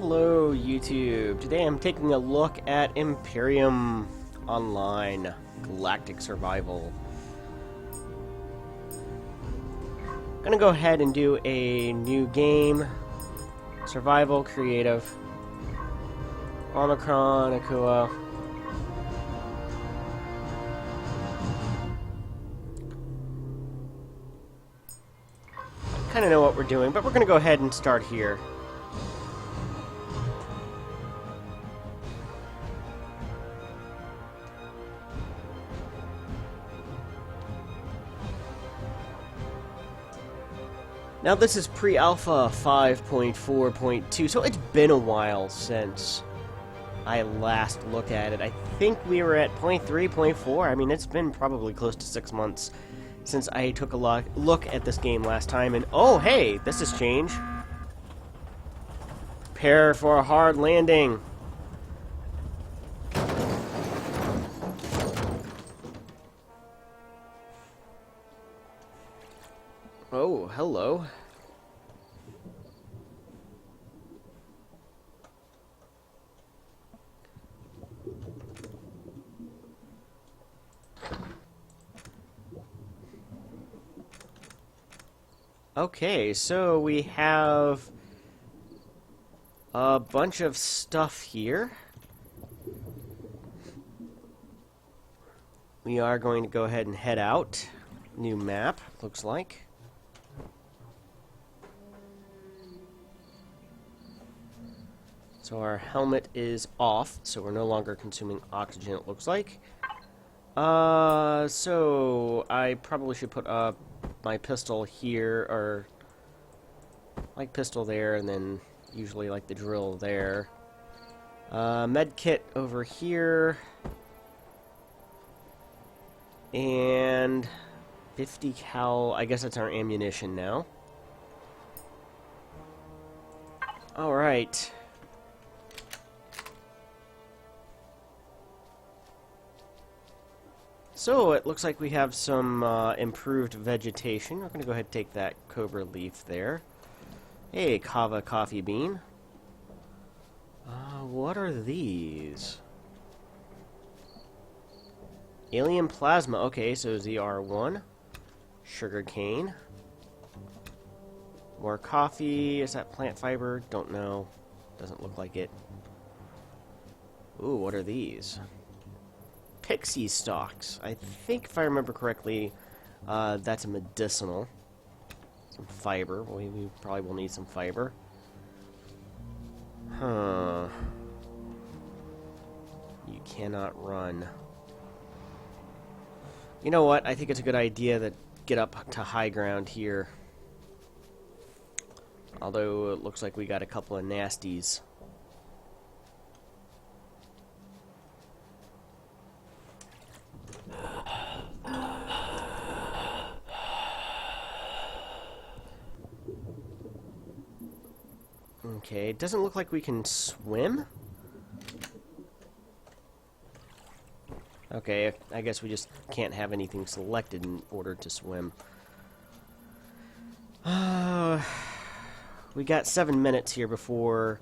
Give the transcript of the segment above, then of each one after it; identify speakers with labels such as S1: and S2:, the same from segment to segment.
S1: Hello YouTube. Today I'm taking a look at Empyrion Online Galactic Survival. Gonna go ahead and do a new game. Survival, creative. Omicron, Akua. Kinda know what we're doing, but we're gonna go ahead and start here. Now this is pre-alpha 5.4.2, so it's been a while since I last looked at it. I think we were at 0.3, 0.4. I mean, it's been probably close to 6 months since I took a look at this game last time, and oh hey, this has changed. Prepare for a hard landing. Oh, hello. Okay, so we have a bunch of stuff here. We are going to go ahead and head out. New map, looks like. So our helmet is off, so we're no longer consuming oxygen, it looks like. So I probably should put my pistol here, or like pistol there, and then usually like the drill there. Med kit over here. And 50 cal, I guess that's our ammunition now. Alright. So, it looks like we have some improved vegetation. We're going to go ahead and take that cobra leaf there. Hey, kava coffee bean. What are these? Alien plasma. Okay, so ZR1. Sugar cane. More coffee. Is that plant fiber? Don't know. Doesn't look like it. Ooh, what are these? Pixie stalks. I think, if I remember correctly, that's a medicinal. Some fiber. We probably will need some fiber. Huh. You cannot run. You know what? I think it's a good idea to get up to high ground here. Although it looks like we got a couple of nasties. Okay, it doesn't look like we can swim. Okay, I guess we just can't have anything selected in order to swim. We got 7 minutes here before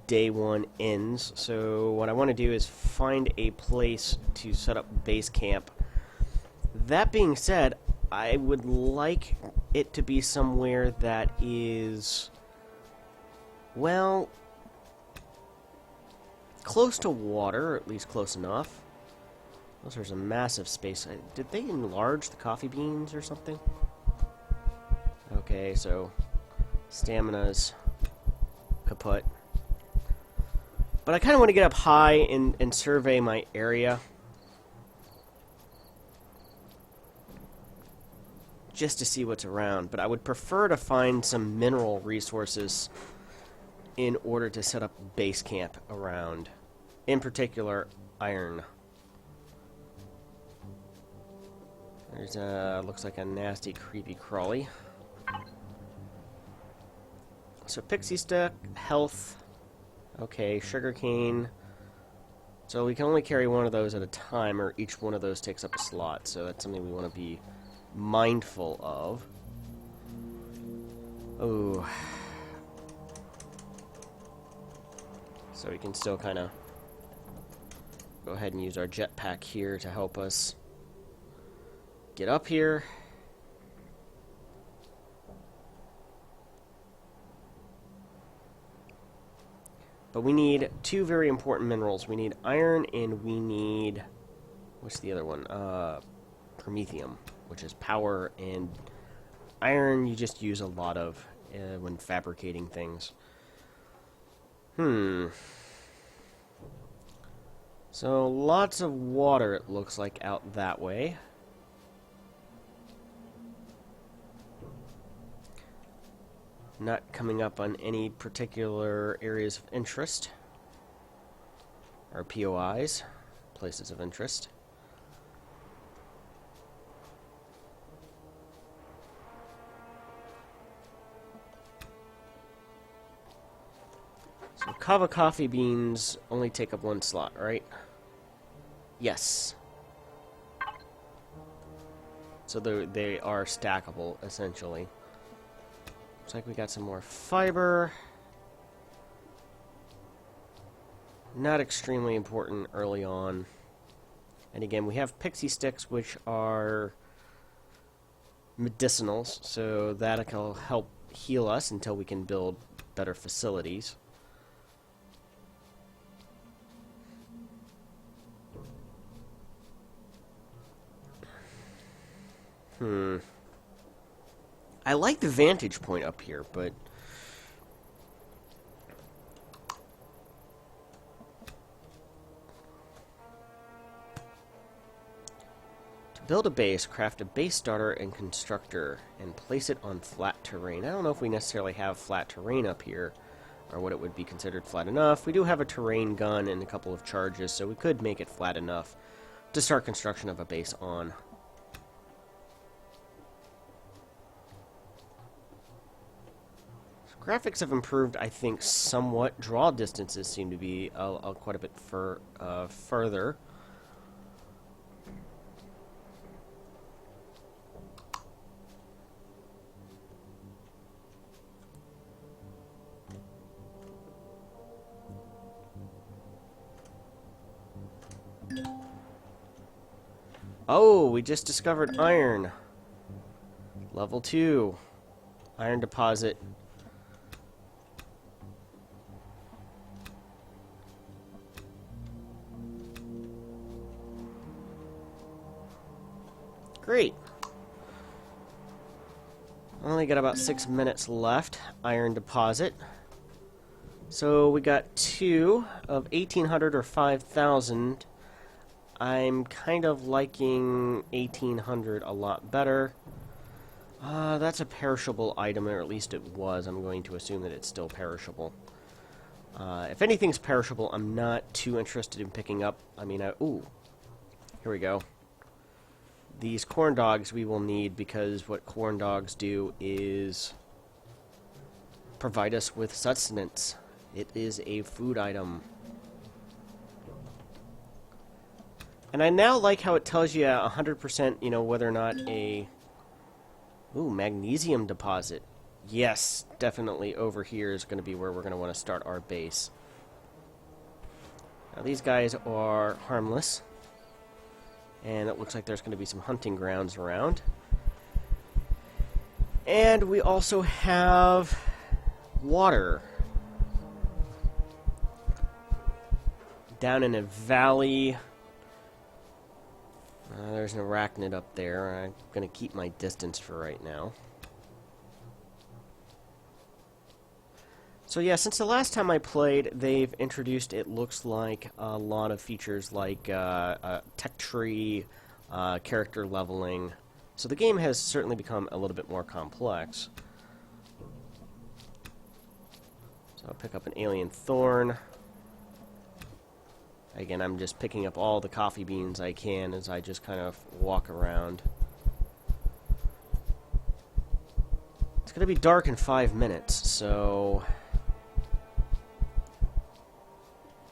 S1: day 1 ends, so what I want to do is find a place to set up base camp. That being said, I would like it to be somewhere that is, well, close to water, or at least close enough. Oh, there's a massive space. Did they enlarge the coffee beans or something? Okay, so stamina's kaput. But I kind of want to get up high and survey my area. Just to see what's around. But I would prefer to find some mineral resources in order to set up base camp around. In particular, iron. There's looks like a nasty, creepy crawly. So pixie stick, health, okay, sugarcane. So we can only carry one of those at a time, or each one of those takes up a slot. So that's something we want to be mindful of. Oh. So we can still kind of go ahead and use our jetpack here to help us get up here. But we need two very important minerals. We need iron and we need... what's the other one? Promethium, which is power, and iron you just use a lot of when fabricating things. So lots of water, it looks like, out that way. Not coming up on any particular areas of interest, or POIs, places of interest. So kava coffee beans only take up one slot, right? Yes. So they are stackable, essentially. Looks like we got some more fiber. Not extremely important early on. And again, we have pixie sticks, which are medicinals, so that'll help heal us until we can build better facilities. I like the vantage point up here, but... to build a base, craft a base starter and constructor, and place it on flat terrain. I don't know if we necessarily have flat terrain up here, or what it would be considered flat enough. We do have a terrain gun and a couple of charges, so we could make it flat enough to start construction of a base on. Graphics have improved, I think, somewhat. Draw distances seem to be quite a bit further. Oh, we just discovered iron. Level 2. Iron deposit. Great. Only got about 6 minutes left. Iron deposit. So we got 2 of 1,800 or 5,000. I'm kind of liking 1,800 a lot better. That's a perishable item, or at least it was. I'm going to assume that it's still perishable. If anything's perishable, I'm not too interested in picking up. I mean, ooh. Here we go. These corn dogs we will need, because what corn dogs do is provide us with sustenance. It is a food item. And I now like how it tells you 100%, you know, whether or not a... Ooh, magnesium deposit. Yes, definitely over here is going to be where we're going to want to start our base. Now these guys are harmless. And it looks like there's going to be some hunting grounds around. And we also have water. Down in a valley. There's an arachnid up there. I'm going to keep my distance for right now. So yeah, since the last time I played, they've introduced, it looks like, a lot of features like tech tree, character leveling. So the game has certainly become a little bit more complex. So I'll pick up an alien thorn. Again, I'm just picking up all the coffee beans I can as I just kind of walk around. It's going to be dark in 5 minutes, so...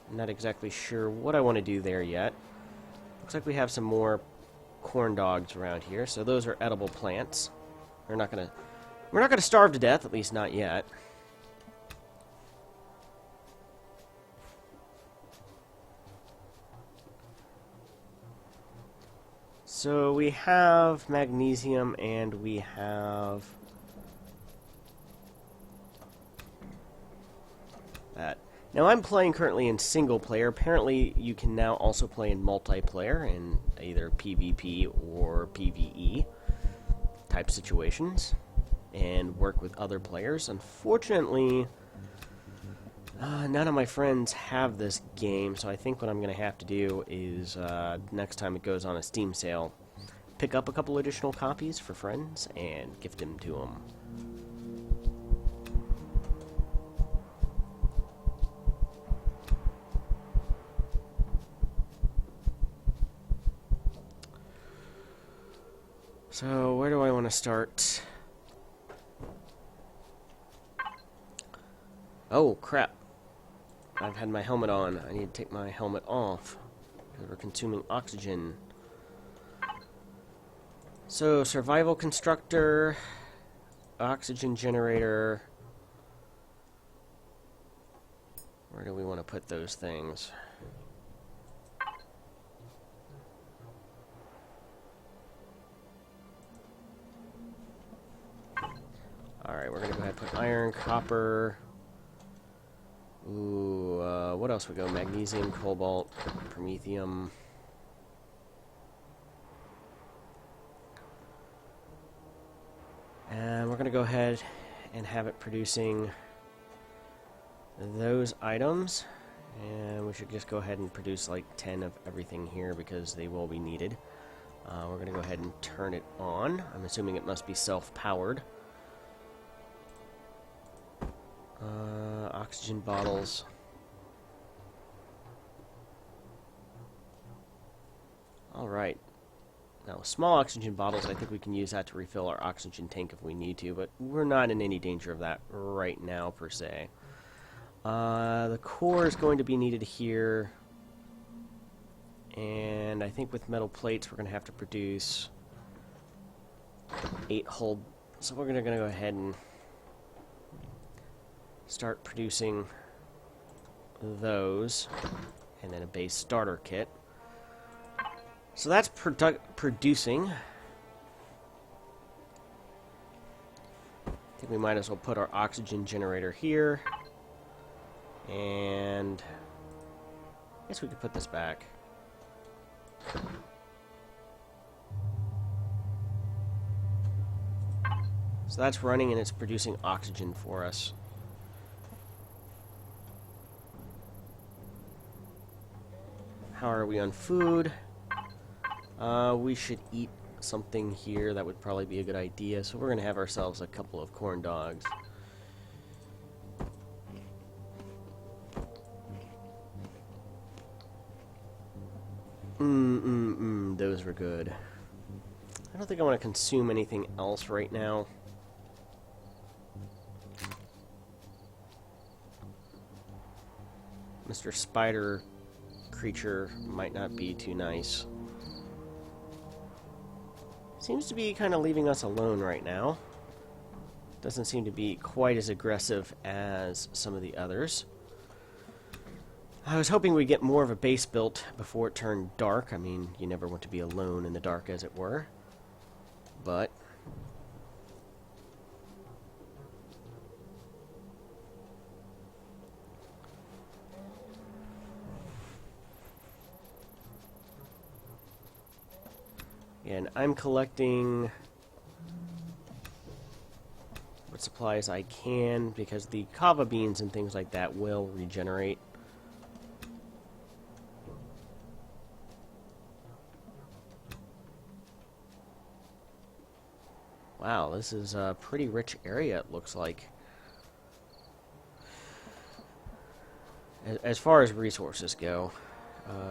S1: I'm not exactly sure what I want to do there yet. Looks like we have some more corn dogs around here, so those are edible plants. We're not gonna starve to death, at least not yet. So we have magnesium and we have that. Now I'm playing currently in single player. Apparently you can now also play in multiplayer in either PvP or PvE type situations and work with other players. Unfortunately, none of my friends have this game, so I think what I'm going to have to do is, next time it goes on a Steam sale, pick up a couple additional copies for friends and gift them to them. So, where do I want to start? Oh, crap. I've had my helmet on. I need to take my helmet off, because we're consuming oxygen. So, survival constructor, oxygen generator. Where do we want to put those things? Alright, we're going to go ahead and put iron, copper. Ooh, what else we go? Magnesium, cobalt, promethium. And we're going to go ahead and have it producing those items. And we should just go ahead and produce like 10 of everything here because they will be needed. We're going to go ahead and turn it on. I'm assuming it must be self-powered. Oxygen bottles. Alright. Now, small oxygen bottles, I think we can use that to refill our oxygen tank if we need to, but we're not in any danger of that right now, per se. The core is going to be needed here. And I think with metal plates, we're going to have to produce 8 hull. So we're going to go ahead and start producing those, and then a base starter kit. So that's producing. I think we might as well put our oxygen generator here, and I guess we could put this back. So that's running and it's producing oxygen for us. How are we on food? We should eat something here. That would probably be a good idea. So we're going to have ourselves a couple of corn dogs. Those were good. I don't think I want to consume anything else right now. Mr. Spider creature might not be too nice. Seems to be kind of leaving us alone right now. Doesn't seem to be quite as aggressive as some of the others. I was hoping we'd get more of a base built before it turned dark. I mean, you never want to be alone in the dark, as it were. But and I'm collecting what supplies I can, because the kava beans and things like that will regenerate. Wow, this is a pretty rich area, it looks like. As far as resources go.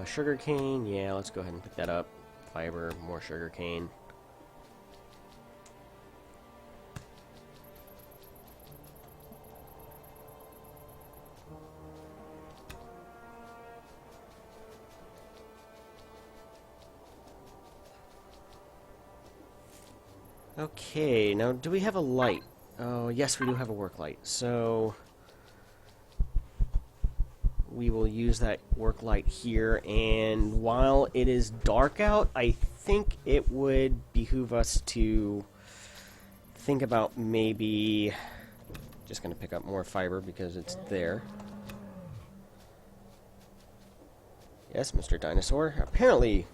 S1: Sugarcane, yeah, let's go ahead and pick that up. Fiber, more sugarcane. Okay, now do we have a light? Oh, yes, we do have a work light. So we will use that work light here, and while it is dark out, I think it would behoove us to think about maybe just going to pick up more fiber because it's there. Yes, Mr. Dinosaur. Apparently,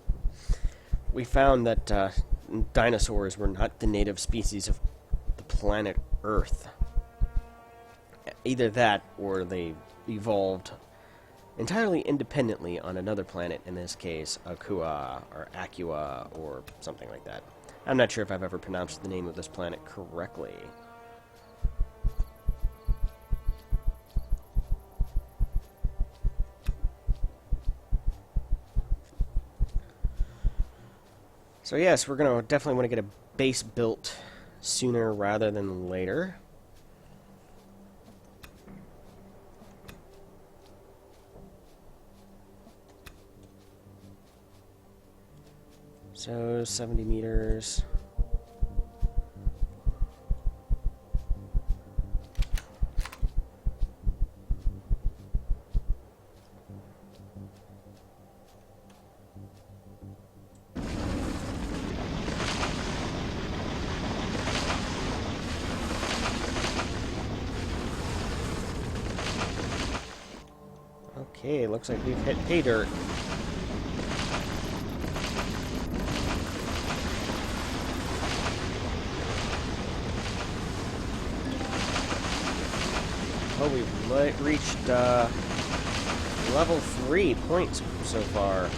S1: we found that dinosaurs were not the native species of the planet Earth. Either that, or they evolved entirely independently on another planet, in this case, Akua, or Acua, or something like that. I'm not sure if I've ever pronounced the name of this planet correctly. So yes, we're going to definitely want to get a base built sooner rather than later. So 70 meters. Okay, looks like we've hit pay dirt. Oh, we've reached level 3 points so far.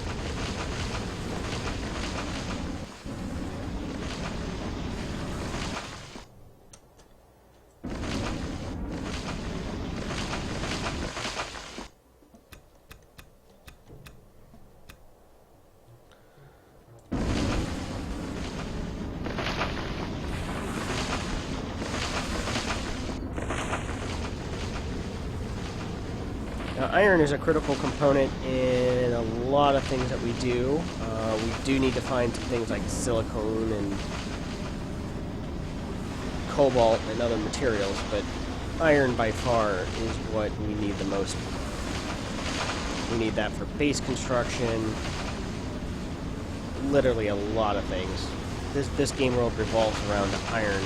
S1: Now, iron is a critical component in a lot of things that we do. We do need to find some things like silicone and cobalt and other materials, but iron by far is what we need the most. We need that for base construction, literally a lot of things. This game world revolves around iron.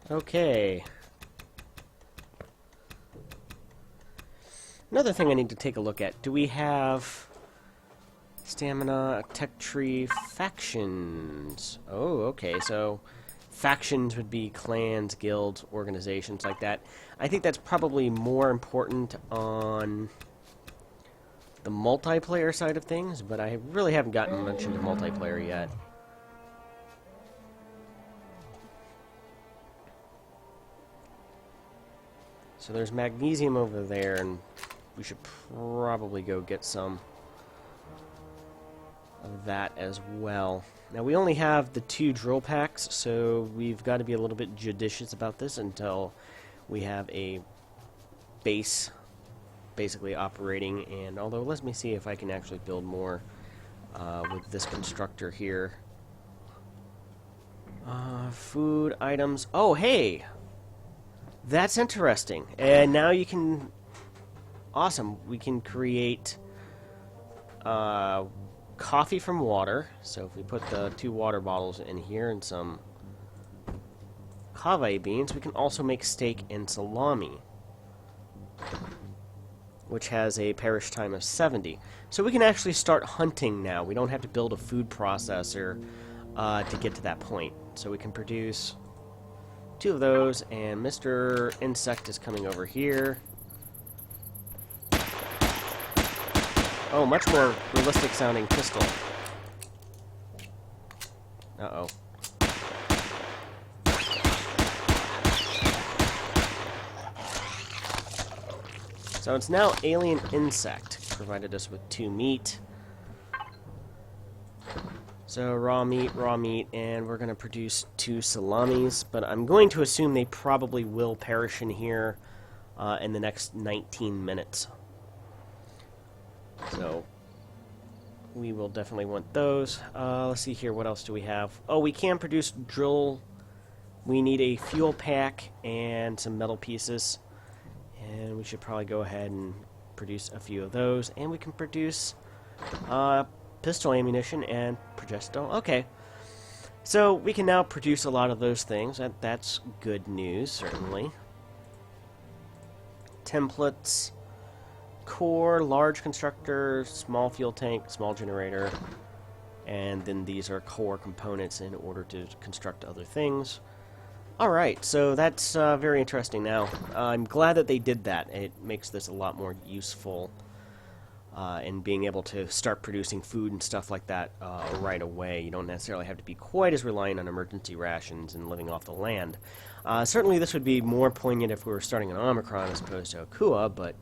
S1: Okay. Another thing I need to take a look at. Do we have stamina, tech tree, factions? Oh, okay. So factions would be clans, guilds, organizations like that. I think that's probably more important on the multiplayer side of things, but I really haven't gotten much into multiplayer yet. So there's magnesium over there, and we should probably go get some of that as well. Now, we only have the 2 drill packs, so we've got to be a little bit judicious about this until we have a base basically operating. And although, let me see if I can actually build more with this constructor here. Food items. Oh, hey! That's interesting. And now you can... Awesome. We can create coffee from water. So if we put the 2 water bottles in here and some kava beans, we can also make steak and salami, which has a perish time of 70. So we can actually start hunting now. We don't have to build a food processor to get to that point. So we can produce 2 of those, and Mr. Insect is coming over here. Oh, much more realistic sounding pistol. Uh-oh. So it's now Alien Insect. Provided us with 2 meat. So raw meat, and we're going to produce 2 salamis, but I'm going to assume they probably will perish in here in the next 19 minutes. So we will definitely want those. Let's see here, what else do we have? Oh, we can produce drill. We need a fuel pack and some metal pieces. And we should probably go ahead and produce a few of those. And we can produce pistol ammunition and projectile. Okay. So we can now produce a lot of those things. That's good news, certainly. Templates. Core, large constructor, small fuel tank, small generator. And then these are core components in order to construct other things. Alright, so that's very interesting now. I'm glad that they did that. It makes this a lot more useful in being able to start producing food and stuff like that right away. You don't necessarily have to be quite as reliant on emergency rations and living off the land. Certainly this would be more poignant if we were starting an Omicron as opposed to Akua, but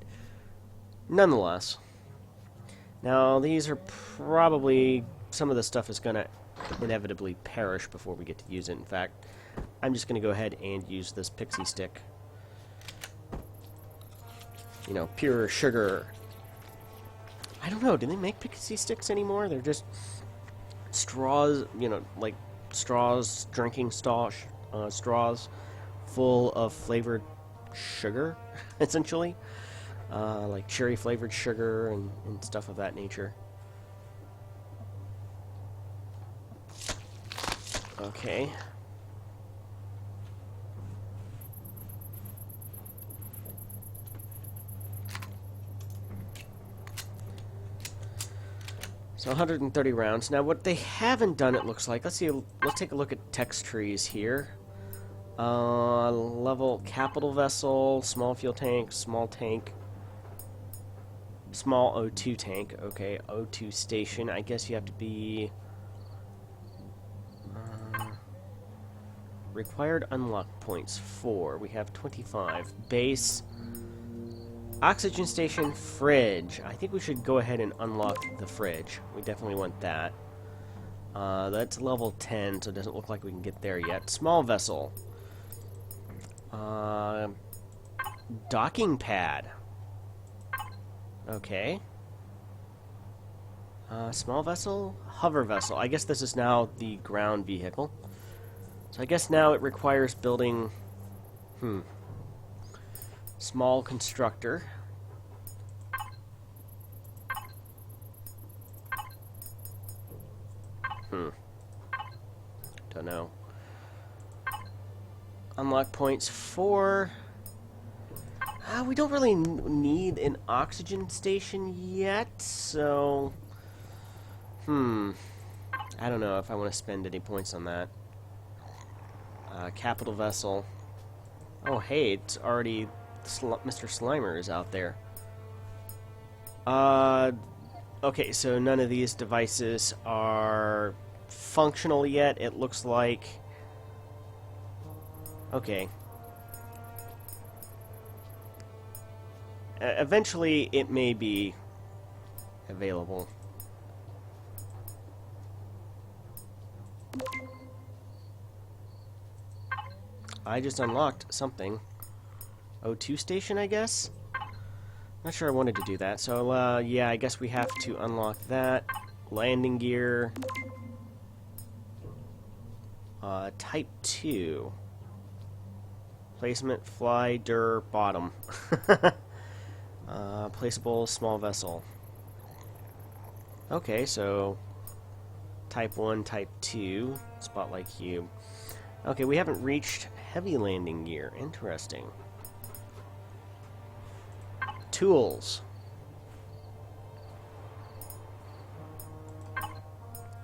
S1: nonetheless. Now, these are probably... some of the stuff is going to inevitably perish before we get to use it. In fact, I'm just going to go ahead and use this pixie stick. You know, pure sugar. I don't know, do they make pixie sticks anymore? They're just straws, you know, like straws, drinking straws full of flavored sugar, essentially. Like cherry-flavored sugar and stuff of that nature. Okay. So 130 rounds. Now what they haven't done, it looks like, let's take a look at text trees here. Level capital vessel, small fuel tank, small O2 tank. Okay, O2 station. I guess you have to be required unlock points 4. We have 25. Base oxygen station, fridge. I think we should go ahead and unlock the fridge. We definitely want that. That's level 10, so it doesn't look like we can get there yet. Small vessel. Docking pad. Okay. Small vessel? Hover vessel. I guess this is now the ground vehicle. So I guess now it requires building... small constructor. Don't know. Unlock points 4. We don't really need an oxygen station yet, so... I don't know if I want to spend any points on that. Capital vessel. Oh, hey, it's already... Mr. Slimer is out there. Okay, so none of these devices are functional yet, it looks like. Okay. Eventually, it may be available. I just unlocked something. O2 station, I guess? Not sure I wanted to do that. So, yeah, I guess we have to unlock that. Landing gear. Type 2. Placement, fly, dir, bottom. Placeable, small vessel. Okay, so... Type 1, Type 2. Spotlight cube. Okay, we haven't reached heavy landing gear. Interesting. Tools.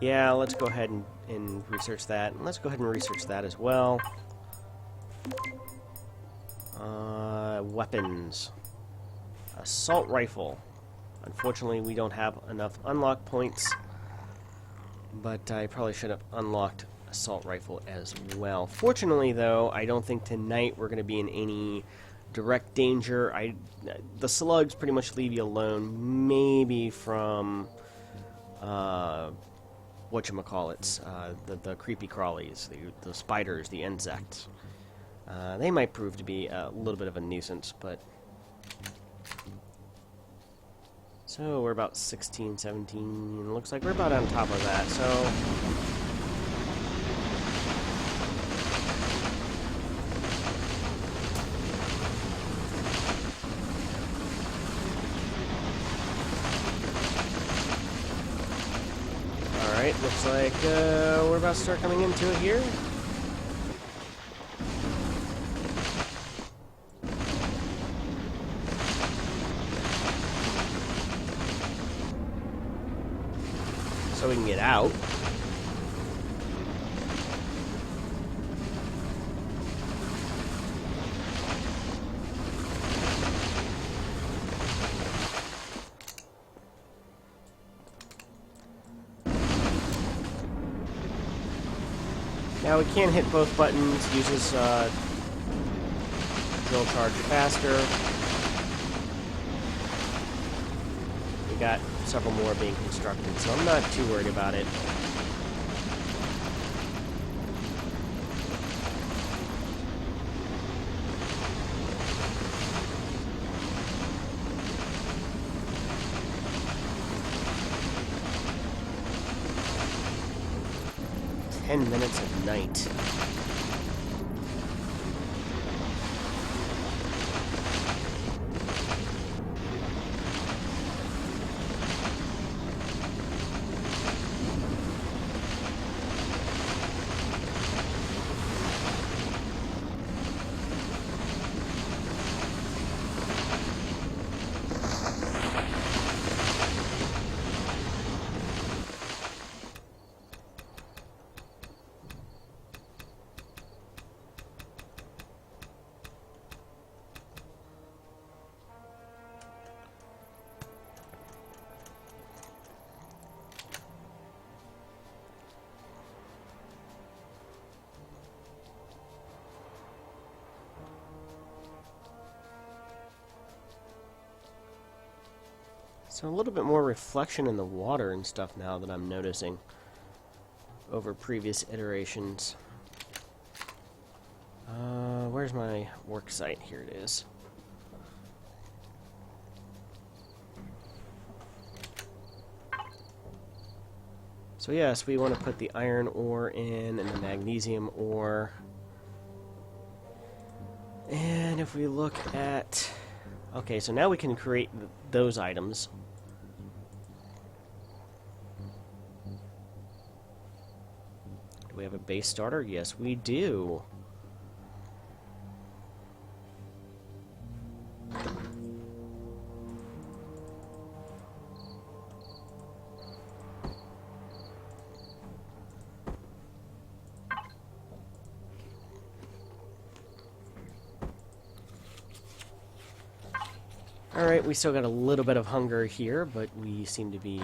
S1: Yeah, let's go ahead and research that. And let's go ahead and research that as well. Weapons. Assault rifle. Unfortunately, we don't have enough unlock points. But I probably should have unlocked assault rifle as well. Fortunately, though, I don't think tonight we're going to be in any direct danger. The slugs pretty much leave you alone, maybe from whatchamacallits, the creepy crawlies, the spiders, the insects. They might prove to be a little bit of a nuisance, but... So we're about 16, 17. Looks like we're about on top of that. So alright, looks like we're about to start coming into it here. So we can get out. Now we can hit both buttons, uses drill charge faster. We got several more being constructed, so I'm not too worried about it. Minutes of night. So a little bit more reflection in the water and stuff now that I'm noticing over previous iterations. Where's my work site? Here it is. So yes, we want to put the iron ore in and the magnesium ore. And if we look at... Okay, so now we can create those items. Do we have a base starter? Yes, we do. Alright, we still got a little bit of hunger here, but we seem to be...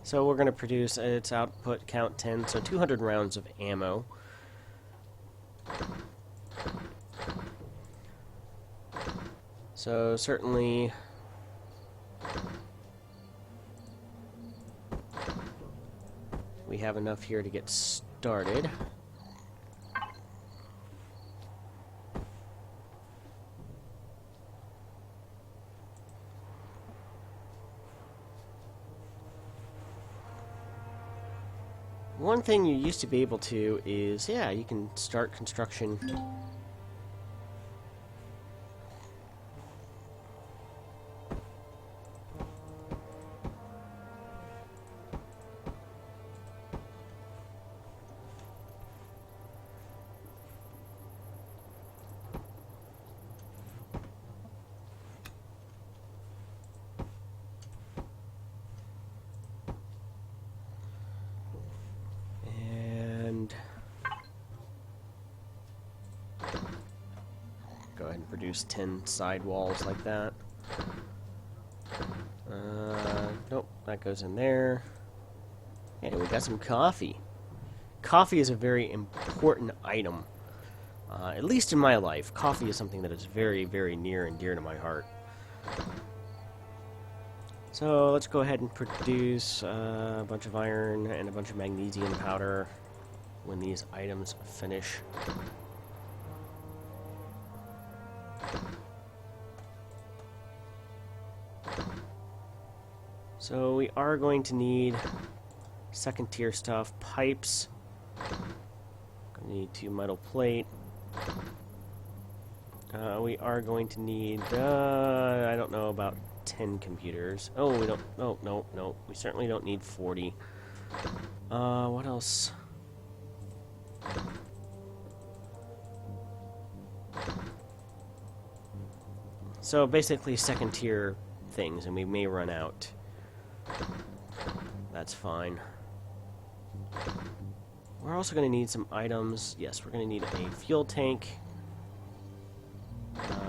S1: So we're going to produce its output count 10, so 200 rounds of ammo. So certainly... we have enough here to get started. One thing you used to be able to is, yeah, you can start construction. Go ahead and produce 10 side walls like that. Nope, that goes in there. And we got some coffee. Coffee is a very important item. At least in my life, coffee is something that is very, very near and dear to my heart. So let's go ahead and produce a bunch of iron and a bunch of magnesium powder. when these items finish. So we are going to need second tier stuff. Pipes. Gonna need 2 metal plate. We are going to need, I don't know, about 10 computers. Oh, we don't, oh, no, no. We certainly don't need 40. What else? So basically second tier things, and we may run out. That's fine. We're also going to need some items. Yes, we're going to need a fuel tank.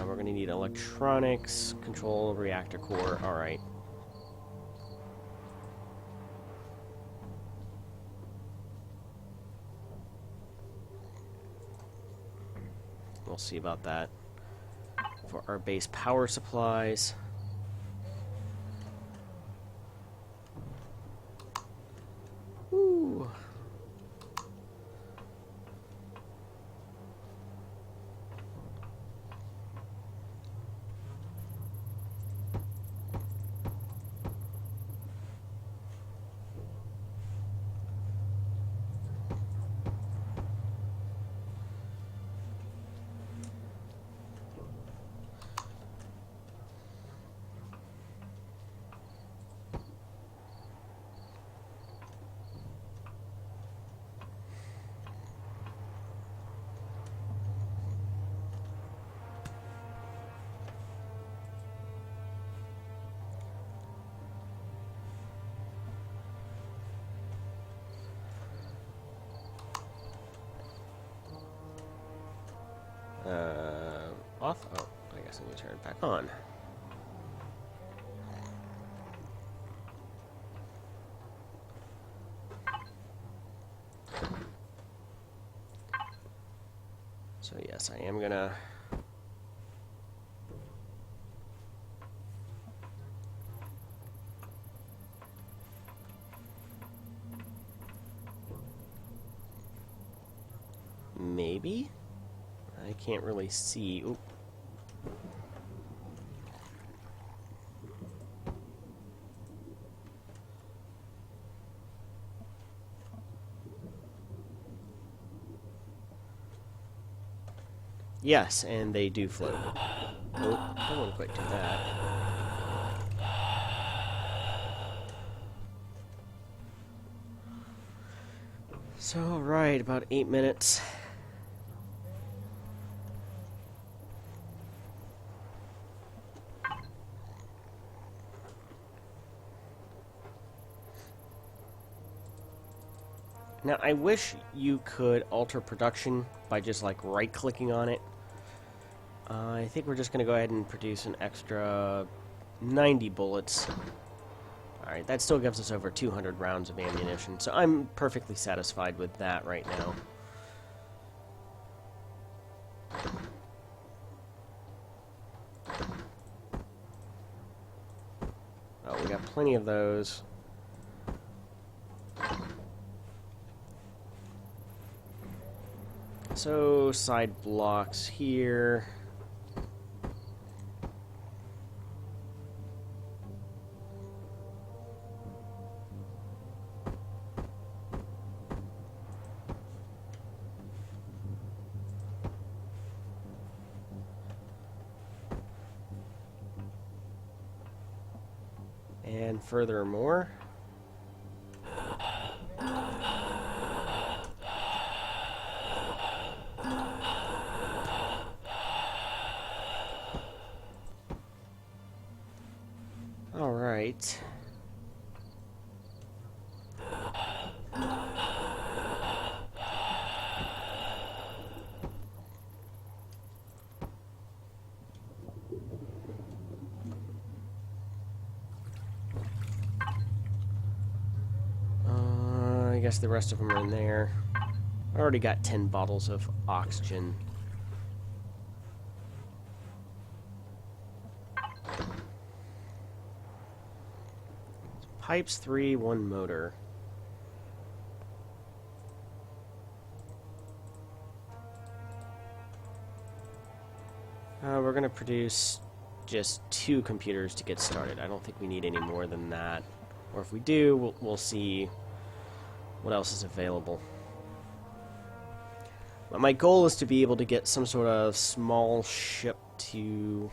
S1: We're going to need electronics, control, reactor core. Alright. We'll see about that. For our base power supplies. Woo. Off? Oh, I guess I need to turn it back on. So yes, I am gonna maybe? I can't really see. Oop. Yes, and they do float. Oh, I don't want to quite do that. So, right, about 8 minutes. Now, I wish you could alter production by just, like, right-clicking on it. I think we're just going to go ahead and produce an extra 90 bullets. Alright, that still gives us over 200 rounds of ammunition, so I'm perfectly satisfied with that right now. Oh, we got plenty of those. So, side blocks here. And furthermore, all right. I guess the rest of them are in there. I already got 10 bottles of oxygen. Pipes 3, 1 motor. We're going to produce just 2 computers to get started. I don't think we need any more than that. Or if we do, we'll see what else is available. But my goal is to be able to get some sort of small ship to...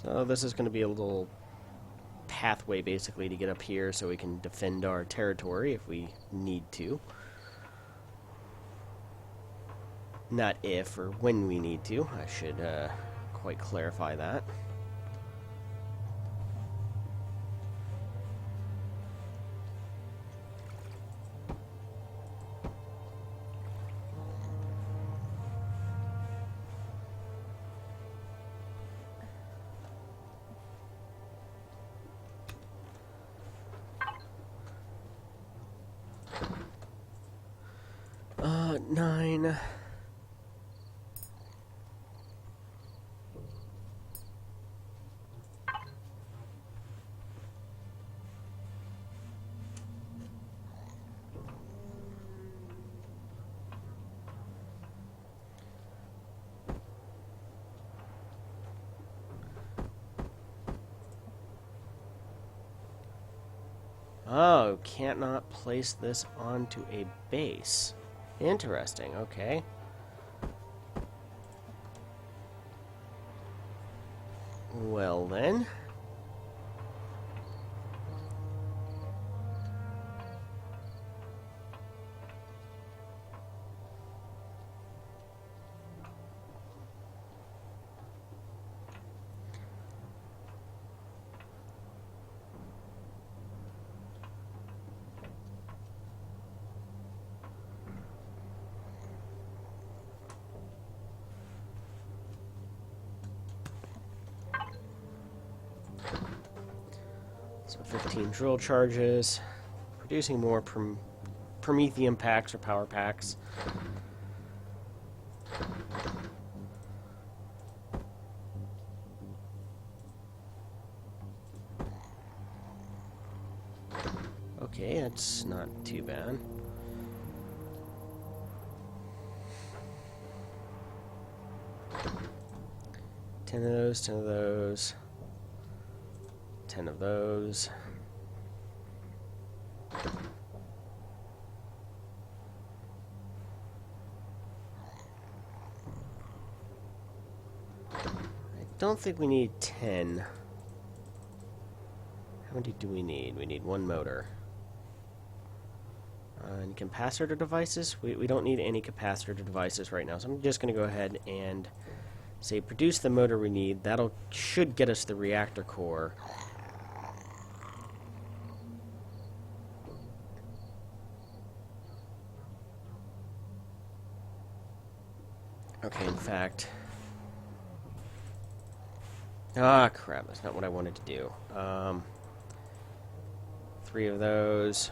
S1: So this is going to be a little pathway, basically, to get up here so we can defend our territory if we need to. Not if or when we need to. I should quite clarify that. Nine. Oh, can't not place this onto a base. Interesting, okay. Well then. So 15 drill charges, producing more Promethium packs or power packs. Okay, that's not too bad. Ten of those, 10 of those. 10 of those. I don't think we need 10. How many do we need? We need 1 motor. And capacitor devices? We don't need any capacitor devices right now, so I'm just going to go ahead and say produce the motor we need. Should get us the reactor core. Okay, in fact... Ah, crap, that's not what I wanted to do. 3 of those.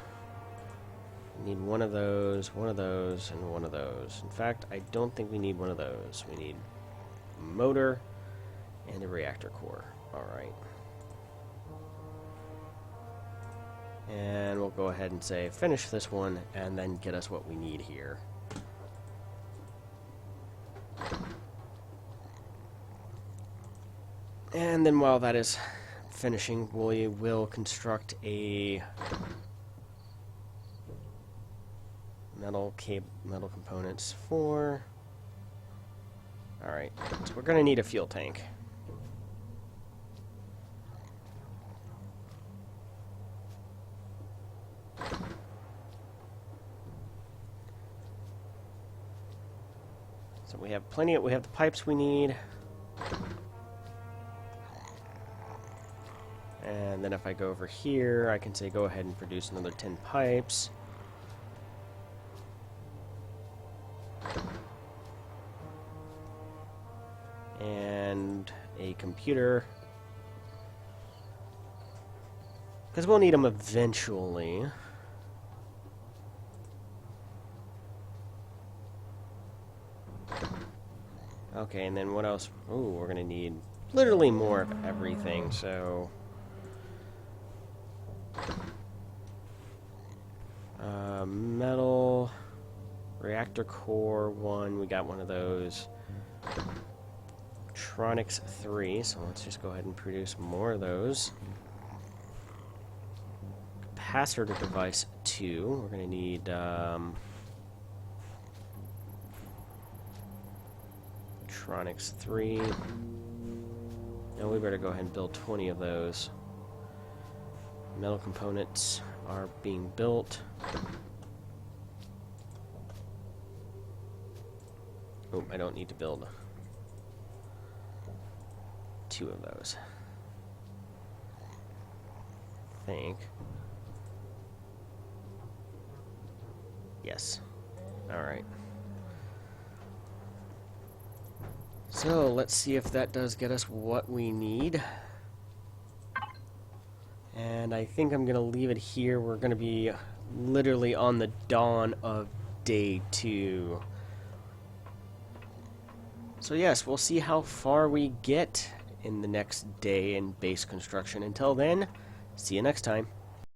S1: Need 1 of those, 1 of those, and 1 of those. In fact, I don't think we need 1 of those. We need a motor and a reactor core. Alright. And we'll go ahead and say finish this one and then get us what we need here. And then while that is finishing, we will construct a metal components for... Alright, so we're going to need a fuel tank. So we have plenty we have the pipes we need. And then if I go over here, I can say go ahead and produce another 10 pipes. And a computer. Because we'll need them eventually. Okay, and then what else? Oh, we're going to need literally more of everything, so... metal... Reactor core 1, we got one of those. Tronics 3, so let's just go ahead and produce more of those. Capacitor device 2, we're going to need... Tronics 3. Now we better go ahead and build 20 of those. Metal components are being built. Oh, I don't need to build 2 of those. I think. Yes. Alright. So, let's see if that does get us what we need. And I think I'm going to leave it here. We're going to be literally on the dawn of day 2. So yes, we'll see how far we get in the next day in base construction. Until then, see you next time.